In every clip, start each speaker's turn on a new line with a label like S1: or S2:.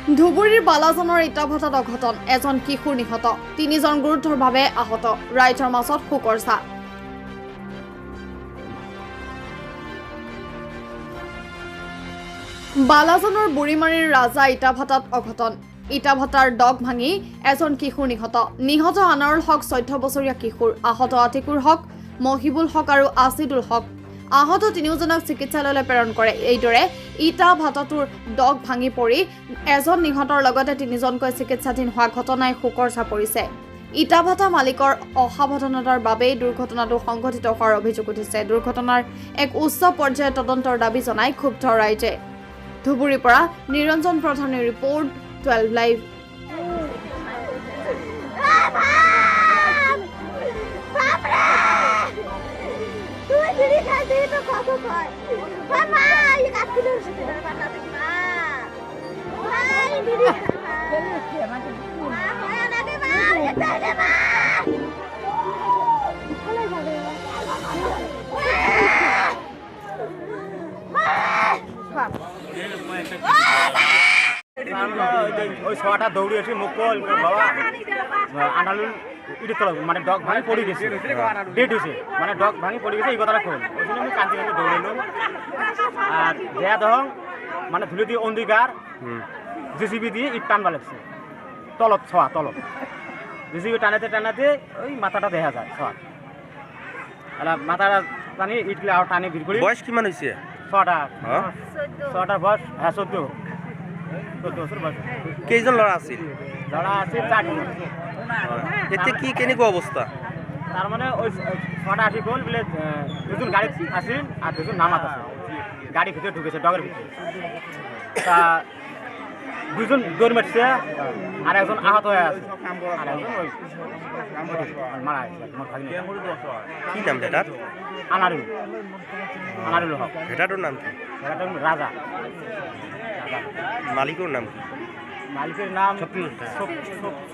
S1: ধুবুৰীৰ বালাজনৰ ইটাভাটাত অঘটন, এজন কিশোৰ নিহত, 3জন গুৰুতৰভাৱে আহত, ৰাইজৰ মাজত শোকৰ ছাঁ। বালাজনৰ বুঢ়ীমাৰীৰ ৰাজা ইটাভাটাত অঘটন, ইটাভাটাৰ ডগ ভাঙি এজন কিশোৰ নিহত। নিহত আনাৰুল হক 14 বছৰীয়া কিশোৰ, আহত আতিকুৰ হক, মহিবুল হক আৰু আছিদুল হক। আহত তিনিওজনক চিকিৎসালয়লৈ প্ৰেৰণ কৰে। এইদৰে ইটা ভাটাটোৰ ডগ ভাঙি পৰি এজন নিহতৰ লগতে 3জনকৈ চিকিৎসাধীন হোৱা ঘটনাই শোকৰ ছাঁ পৰিছে। ইটা ভাটা মালিকৰ অসাৱধানতাৰ বাবেই দুৰ্ঘটনাটো সংঘটিত হোৱাৰ অভিযোগ উঠিছে। দুৰ্ঘটনাৰ এক উচ্চ পৰ্যায়ৰ তদন্তৰ দাবী জনাই ক্ষুব্ধ ৰাইজে। ধুবুৰীৰ পৰা নিৰঞ্জন প্ৰধানৰ ৰিপৰ্ট, 12 লাইভ।
S2: ওই ছটা দৌড়ে এসে মুখ বাবা আনালুল ইটে তোলা মানে ডগ ভাঙি পড়ে গেছে, ডেট হয়েছে, মানে ডগ ভাঙি পড়ে গেছে এই কথাটা কই। ওই জন্য আমি কান্দি কান্দি দৌড়ে এলাম। আর দেয়া দহং মানে ধুলে দিয়ে অন্দিকার জেসিবি দিয়ে ইট টানবা লাগছে তলত, ছোয়া তলত জেসিবি টানাতে টানাতে ওই মাথাটা দেখা যায় ছোয়া, মাথাটা টানি ইটগুলো আর টানি ভিড় করি।
S3: বয়স কিমান হয়েছে?
S2: ছটার বয়স, হ্যাঁ 14 বছর বয়স।
S3: কেইজন ল'ৰা আছিল?
S2: ল'ৰা আছিল 4জন।
S3: এতিয়া কি কেনেকুৱা অৱস্থা?
S2: তার মানে ওই ছটা আসি গ'ল বলে 2জন গাড়ি আছিল আর 2জন নামাত আছে, গাড়ি ভিতরে ঢুকেছে ডগের ভিতরে। তা 2জন দৌড় মারছে আর একজন আহত হয়ে আছে, আর একজন ওই মারা গেছে।
S3: কি নাম বেটার?
S2: আনারুল, আনারুল হক।
S3: বেটাটোর নাম কি?
S2: বেটাটার রাজা।
S3: মালিকর নাম কি?
S2: মালিকের নাম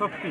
S2: শক্তি।